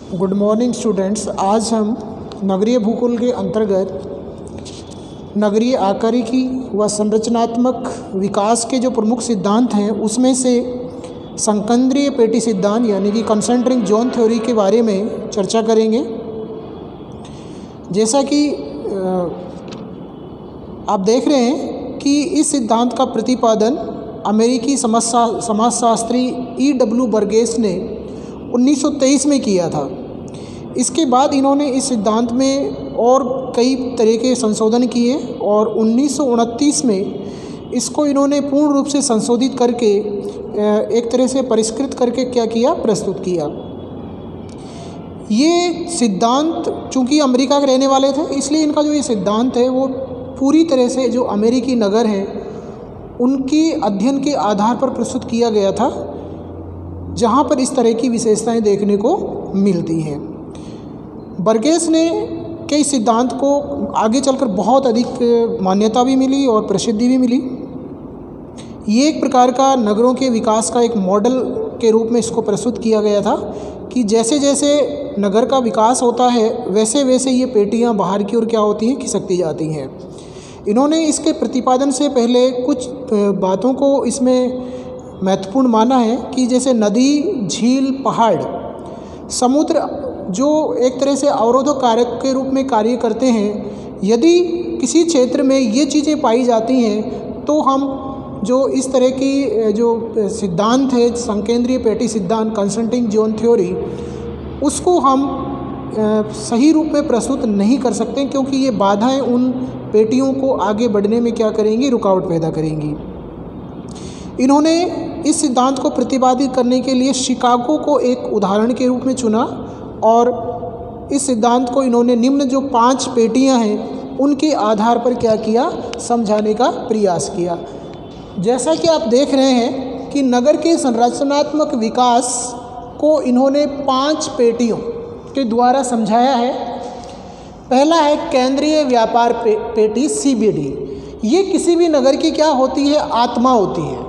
Good morning students. आज हम नगरीय भूगोल के अंतर्गत नगरीय आकारिकी व संरचनात्मक विकास के जो प्रमुख सिद्धांत हैं उसमें से संकेंद्रीय पेटी सिद्धांत यानी कि कंसेंट्रिक जोन थ्योरी के बारे में चर्चा करेंगे। जैसा कि आप देख रहे हैं कि इस सिद्धांत का प्रतिपादन अमेरिकी समाजशास्त्री E.W. बर्गेस ने 1923 में किया था। इसके बाद इन्होंने इस सिद्धांत में और कई तरह के संशोधन किए और 1929 में इसको इन्होंने पूर्ण रूप से संशोधित करके एक तरह से परिष्कृत करके क्या किया, प्रस्तुत किया। ये सिद्धांत चूँकि अमेरिका के रहने वाले थे इसलिए इनका जो ये सिद्धांत है वो पूरी तरह से जो अमेरिकी नगर हैं उनके अध्ययन के आधार पर प्रस्तुत किया गया था, जहाँ पर इस तरह की विशेषताएं देखने को मिलती हैं। बर्गेस ने कई सिद्धांत को आगे चलकर बहुत अधिक मान्यता भी मिली और प्रसिद्धि भी मिली। ये एक प्रकार का नगरों के विकास का एक मॉडल के रूप में इसको प्रस्तुत किया गया था कि जैसे जैसे नगर का विकास होता है वैसे वैसे ये पेटियाँ बाहर की ओर क्या होती हैं, खिसकती जाती हैं। इन्होंने इसके प्रतिपादन से पहले कुछ बातों को इसमें महत्वपूर्ण माना है कि जैसे नदी, झील, पहाड़, समुद्र जो एक तरह से अवरोधक कारक के रूप में कार्य करते हैं। यदि किसी क्षेत्र में ये चीज़ें पाई जाती हैं तो हम जो इस तरह की जो सिद्धांत है संकेंद्रीय पेटी सिद्धांत कंसेंट्रिक जोन थ्योरी, उसको हम सही रूप में प्रस्तुत नहीं कर सकते क्योंकि ये बाधाएं उन पेटियों को आगे बढ़ने में क्या करेंगी, रुकावट पैदा करेंगी। इन्होंने इस सिद्धांत को प्रतिपादित करने के लिए शिकागो को एक उदाहरण के रूप में चुना और इस सिद्धांत को इन्होंने निम्न जो 5 पेटियां हैं उनके आधार पर क्या किया, समझाने का प्रयास किया। जैसा कि आप देख रहे हैं कि नगर के संरचनात्मक विकास को इन्होंने 5 पेटियों के द्वारा समझाया है। पहला है केंद्रीय व्यापार पेटी CBD। ये किसी भी नगर की क्या होती है, आत्मा होती है।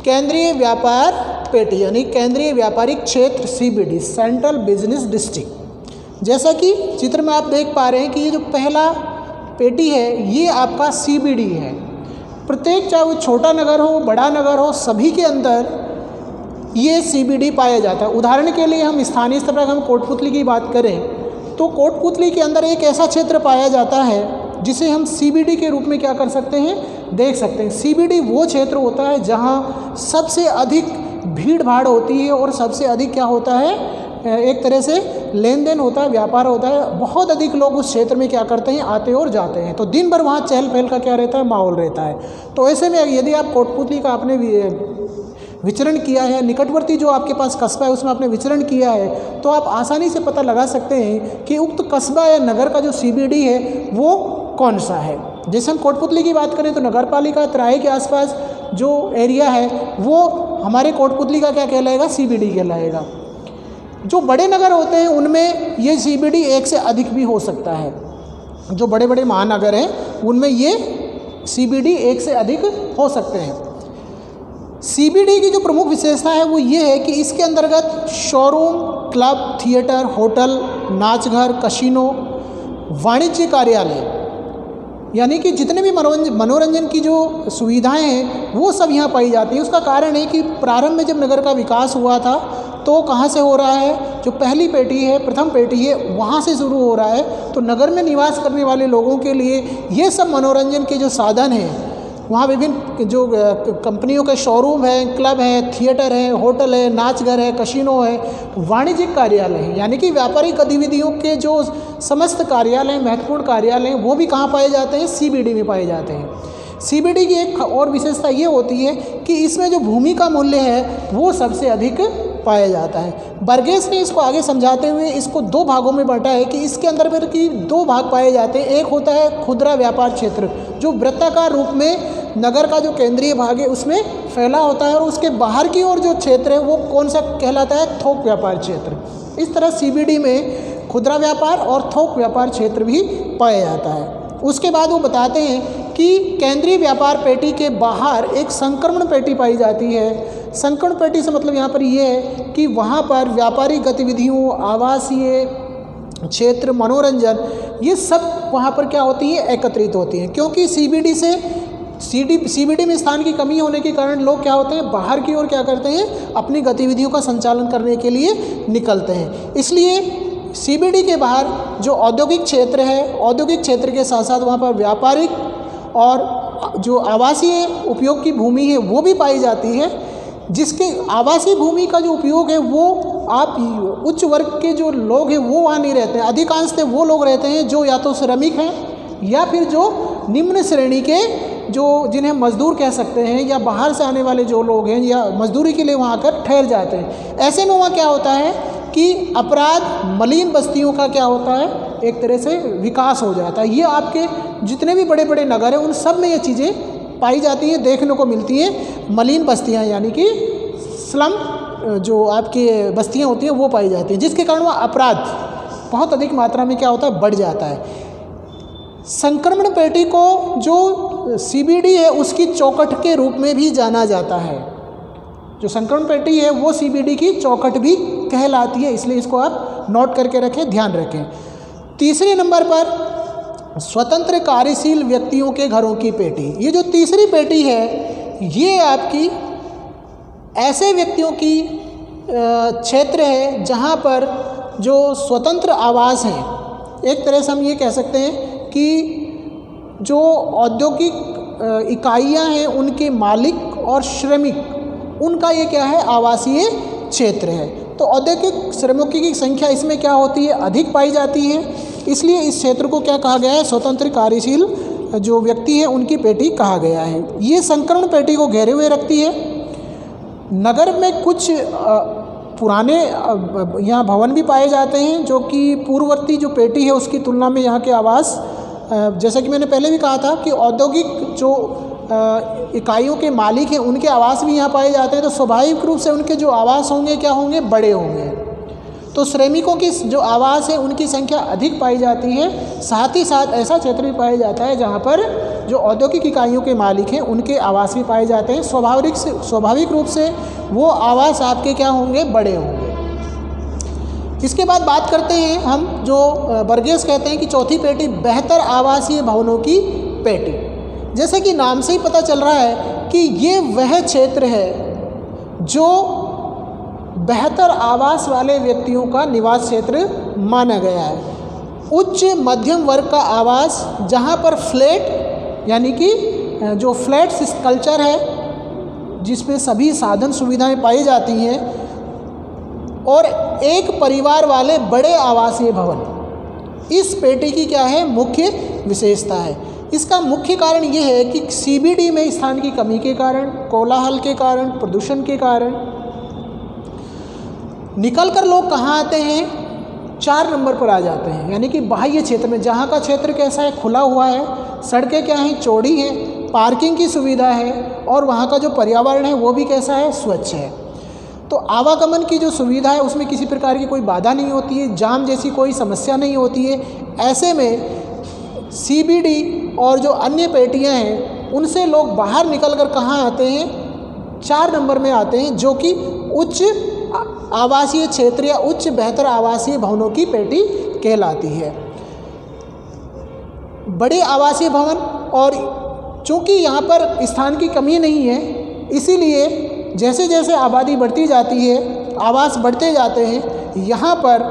केंद्रीय व्यापार पेटी यानी केंद्रीय व्यापारिक क्षेत्र CBD, सेंट्रल बिजनेस डिस्ट्रिक्ट। जैसा कि चित्र में आप देख पा रहे हैं कि ये जो पहला पेटी है ये आपका CBD है। प्रत्येक, चाहे वो छोटा नगर हो, बड़ा नगर हो, सभी के अंदर ये CBD पाया जाता है। उदाहरण के लिए हम स्थानीय स्तर पर हम कोटपुतली की बात करें तो कोटपुतली के अंदर एक ऐसा क्षेत्र पाया जाता है जिसे हम CBD के रूप में क्या कर सकते हैं, देख सकते हैं। CBD वो क्षेत्र होता है जहाँ सबसे अधिक भीड़ भाड़ होती है और सबसे अधिक क्या होता है, एक तरह से लेन देन होता है, व्यापार होता है। बहुत अधिक लोग उस क्षेत्र में क्या करते हैं, आते और जाते हैं। तो दिन भर वहाँ चहल पहल का क्या रहता है, माहौल रहता है। तो ऐसे में यदि आप कोटपुतली का आपने विचरण किया है, निकटवर्ती जो आपके पास कस्बा है उसमें आपने विचरण किया है, तो आप आसानी से पता लगा सकते हैं कि उक्त कस्बा या नगर का जो CBD है वो कौन सा है। जैसे हम कोटपुतली की बात करें तो नगर पालिका त्राही के आसपास जो एरिया है वो हमारे कोटपुतली का क्या कहलाएगा, CBD कहलाएगा। जो बड़े नगर होते हैं उनमें ये CBD एक से अधिक भी हो सकता है। जो बड़े बड़े महानगर हैं उनमें ये CBD एक से अधिक हो सकते हैं। CBD की जो प्रमुख विशेषता है वो ये है कि इसके अंतर्गत शोरूम, क्लब, थिएटर, होटल, नाचघर, कसिनो, वाणिज्य कार्यालय यानी कि जितने भी मनोरंजन की जो सुविधाएं हैं वो सब यहाँ पाई जाती है। उसका कारण है कि प्रारंभ में जब नगर का विकास हुआ था तो कहाँ से हो रहा है, जो पहली पेटी है, प्रथम पेटी है, वहाँ से शुरू हो रहा है। तो नगर में निवास करने वाले लोगों के लिए ये सब मनोरंजन के जो साधन हैं, वहाँ विभिन्न जो कंपनियों के शोरूम है, क्लब है, थिएटर है, होटल है, नाचघर है, कसिनो है, वाणिज्यिक कार्यालय है यानी कि व्यापारिक गतिविधियों के जो समस्त कार्यालय, महत्वपूर्ण कार्यालय, वो भी कहाँ पाए जाते हैं, CBD में पाए जाते हैं। CBD की एक और विशेषता ये होती है कि इसमें जो भूमि का मूल्य है वो सबसे अधिक पाया जाता है। बर्गेस ने इसको आगे समझाते हुए इसको 2 भागों में बांटा है कि इसके अंदर फिर की 2 भाग पाए जाते हैं। एक होता है खुदरा व्यापार क्षेत्र जो वृत्ताकार रूप में नगर का जो केंद्रीय भाग है उसमें फैला होता है और उसके बाहर की ओर जो क्षेत्र है वो कौन सा कहलाता है, थोक व्यापार क्षेत्र। इस तरह CBD में खुदरा व्यापार और थोक व्यापार क्षेत्र भी पाया जाता है। उसके बाद वो बताते हैं कि केंद्रीय व्यापार पेटी के बाहर एक संक्रमण पेटी पाई जाती है संकर्ण पेटी से मतलब यहाँ पर ये है कि वहाँ पर व्यापारिक गतिविधियों, आवासीय क्षेत्र, मनोरंजन, ये सब वहाँ पर क्या होती है, एकत्रित होती हैं। क्योंकि सीबीडी में स्थान की कमी होने के कारण लोग क्या होते हैं, बाहर की ओर क्या करते हैं, अपनी गतिविधियों का संचालन करने के लिए निकलते हैं। इसलिए सीबीडी के बाहर जो औद्योगिक क्षेत्र है, औद्योगिक क्षेत्र के साथ साथ वहाँ पर व्यापारिक और जो आवासीय उपयोग की भूमि है वो भी पाई जाती है। जिसके आवासीय भूमि का जो उपयोग है वो आप उच्च वर्ग के जो लोग हैं वो वहाँ नहीं रहते हैं। अधिकांशतः वो लोग रहते हैं जो या तो श्रमिक हैं या फिर जो निम्न श्रेणी के, जो जिन्हें मजदूर कह सकते हैं, या बाहर से आने वाले जो लोग हैं या मजदूरी के लिए वहाँ आकर ठहर जाते हैं। ऐसे में वहाँ क्या होता है कि अपराध, मलिन बस्तियों का क्या होता है, एक तरह से विकास हो जाता है। ये आपके जितने भी बड़े बड़े नगर हैं उन सब में ये चीज़ें पाई जाती हैं, देखने को मिलती हैं। मलिन बस्तियाँ यानी कि स्लम जो आपकी बस्तियाँ होती हैं वो पाई जाती हैं, जिसके कारण वह अपराध बहुत अधिक मात्रा में क्या होता है, बढ़ जाता है। संक्रमण पेटी को जो सीबीडी है उसकी चौखट के रूप में भी जाना जाता है। जो संक्रमण पेटी है वो सीबीडी की चौखट भी कहलाती है, इसलिए इसको आप नोट करके रखें, ध्यान रखें। तीसरे नंबर पर स्वतंत्र कार्यशील व्यक्तियों के घरों की पेटी। ये जो तीसरी पेटी है ये आपकी ऐसे व्यक्तियों की क्षेत्र है जहाँ पर जो स्वतंत्र आवास हैं। एक तरह से हम ये कह सकते हैं कि जो औद्योगिक इकाइयाँ हैं उनके मालिक और श्रमिक, उनका ये क्या है, आवासीय क्षेत्र है। तो औद्योगिक श्रमिकों की संख्या इसमें क्या होती है, अधिक पाई जाती है, इसलिए इस क्षेत्र को क्या कहा गया है, स्वतंत्र कार्यशील जो व्यक्ति है उनकी पेटी कहा गया है। ये संक्रमण पेटी को घेरे हुए रखती है। नगर में कुछ पुराने यहाँ भवन भी पाए जाते हैं जो कि पूर्ववर्ती जो पेटी है उसकी तुलना में यहाँ के आवास, जैसा कि मैंने पहले भी कहा था कि औद्योगिक जो इकाइयों के मालिक हैं उनके आवास भी यहाँ पाए जाते हैं, तो स्वाभाविक रूप से उनके जो आवास होंगे क्या होंगे, बड़े होंगे। तो श्रमिकों की जो आवास है उनकी संख्या अधिक पाई जाती है। साथ ही साथ ऐसा क्षेत्र भी पाया जाता है जहाँ पर जो औद्योगिक इकाइयों के मालिक हैं उनके आवास भी पाए जाते हैं। स्वाभाविक रूप से वो आवास आपके क्या होंगे, बड़े होंगे। इसके बाद बात करते हैं हम जो बर्गेस कहते हैं कि चौथी पेटी बेहतर आवासीय भवनों की पेटी। जैसे कि नाम से ही पता चल रहा है कि ये वह क्षेत्र है जो बेहतर आवास वाले व्यक्तियों का निवास क्षेत्र माना गया है। उच्च मध्यम वर्ग का आवास जहाँ पर फ्लैट यानी कि जो फ्लैट कल्चर है जिसमें सभी साधन सुविधाएं पाई जाती हैं, और एक परिवार वाले बड़े आवासीय भवन, इस पेटी की क्या है, मुख्य विशेषता है। इसका मुख्य कारण ये है कि सीबीडी में स्थान की कमी के कारण, कोलाहल के कारण, प्रदूषण के कारण निकलकर लोग कहाँ आते हैं, 4 नंबर पर आ जाते हैं। यानी कि बाह्य क्षेत्र में, जहाँ का क्षेत्र कैसा है, खुला हुआ है, सड़कें क्या हैं, चौड़ी हैं, पार्किंग की सुविधा है, और वहाँ का जो पर्यावरण है वो भी कैसा है, स्वच्छ है। तो आवागमन की जो सुविधा है उसमें किसी प्रकार की कोई बाधा नहीं होती है, जाम जैसी कोई समस्या नहीं होती है। ऐसे में सीबीडी और जो अन्य पेटियां हैं उनसे लोग बाहर निकलकर कहाँ आते हैं, 4 नंबर में आते हैं, जो कि उच्च आवासीय क्षेत्र या उच्च बेहतर आवासीय भवनों की पेटी कहलाती है। बड़े आवासीय भवन, और चूँकि यहाँ पर स्थान की कमी नहीं है इसीलिए जैसे जैसे आबादी बढ़ती जाती है, आवास बढ़ते जाते हैं, यहाँ पर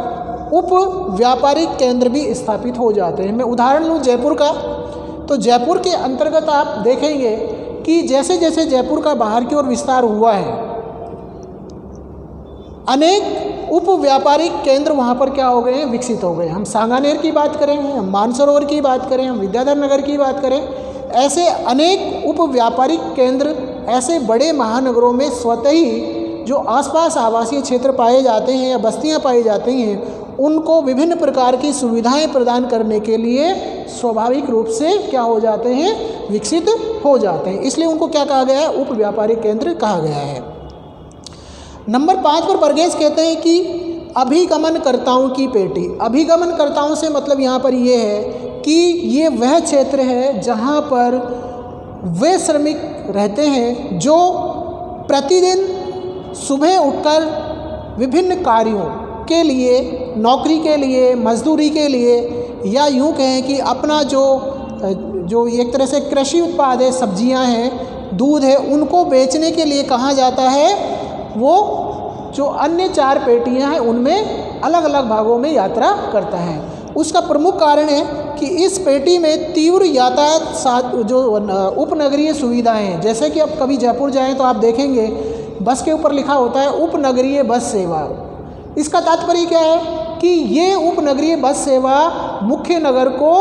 उप व्यापारिक केंद्र भी स्थापित हो जाते हैं। मैं उदाहरण लूँ जयपुर का, तो जयपुर के अंतर्गत आप देखेंगे कि जैसे जैसे जयपुर का बाहर की ओर विस्तार हुआ है, अनेक उप व्यापारिक केंद्र वहाँ पर क्या हो गए हैं, विकसित हो गए। हम सांगानेर की बात करें, हम मानसरोवर की बात करें, हम विद्याधर नगर की बात करें, ऐसे अनेक उप व्यापारिक केंद्र ऐसे बड़े महानगरों में स्वतः ही जो आसपास आवासीय क्षेत्र पाए जाते हैं या बस्तियां पाई जाती हैं उनको विभिन्न प्रकार की सुविधाएं प्रदान करने के लिए स्वाभाविक रूप से क्या हो जाते हैं, विकसित हो जाते हैं। इसलिए उनको क्या कहा गया है, उप व्यापारिक केंद्र कहा गया है। नंबर 5 पर बर्गेस कहते हैं कि अभिगमनकर्ताओं की पेटी। अभिगमनकर्ताओं से मतलब यहाँ पर ये है कि ये वह क्षेत्र है जहाँ पर वे श्रमिक रहते हैं जो प्रतिदिन सुबह उठकर विभिन्न कार्यों के लिए, नौकरी के लिए, मजदूरी के लिए, या यूँ कहें कि अपना जो एक तरह से कृषि उत्पाद है, सब्जियां हैं, दूध है, उनको बेचने के लिए कहाँ जाता है, वो जो अन्य 4 पेटियां हैं उनमें अलग अलग भागों में यात्रा करता है। उसका प्रमुख कारण है कि इस पेटी में तीव्र यातायात जो उपनगरीय सुविधाएं हैं, जैसे कि अब कभी जयपुर जाएं तो आप देखेंगे बस के ऊपर लिखा होता है उपनगरीय बस सेवा। इसका तात्पर्य क्या है कि ये उपनगरीय बस सेवा मुख्य नगर को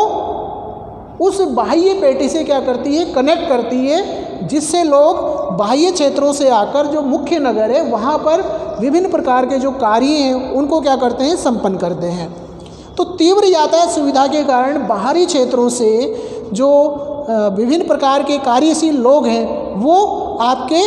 उस बाह्य पेटी से क्या करती है, कनेक्ट करती है, जिससे लोग बाह्य क्षेत्रों से आकर जो मुख्य नगर है वहाँ पर विभिन्न प्रकार के जो कार्य हैं उनको क्या करते हैं, संपन्न करते हैं। तो तीव्र यातायात सुविधा के कारण बाहरी क्षेत्रों से जो विभिन्न प्रकार के कार्यशील लोग हैं वो आपके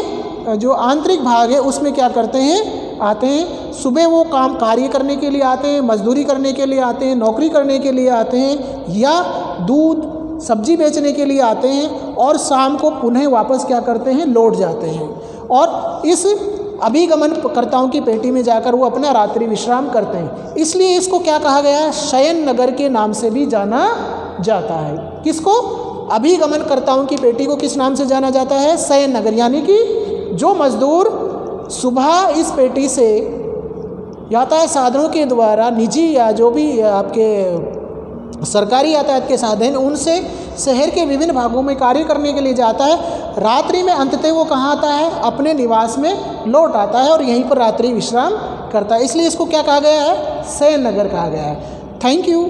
जो आंतरिक भाग है उसमें क्या करते हैं, आते हैं। सुबह वो कार्य करने के लिए आते हैं, मजदूरी करने के लिए आते हैं, नौकरी करने के लिए आते हैं, या दूध सब्जी बेचने के लिए आते हैं, और शाम को पुनः वापस क्या करते हैं, लौट जाते हैं। और इस अभिगमनकर्ताओं की पेटी में जाकर वो अपना रात्रि विश्राम करते हैं। इसलिए इसको क्या कहा गया है, शयन नगर के नाम से भी जाना जाता है। किसको, अभिगमनकर्ताओं की पेटी को किस नाम से जाना जाता है, शयन नगर। यानी कि जो मजदूर सुबह इस पेटी से यातायात साधनों के द्वारा, निजी या जो भी आपके सरकारी यातायात के साधन, उनसे शहर के विभिन्न भागों में कार्य करने के लिए जाता है, रात्रि में अंततः वो कहाँ आता है, अपने निवास में लौट आता है और यहीं पर रात्रि विश्राम करता है। इसलिए इसको क्या कहा गया है, शयन नगर कहा गया है। Thank you.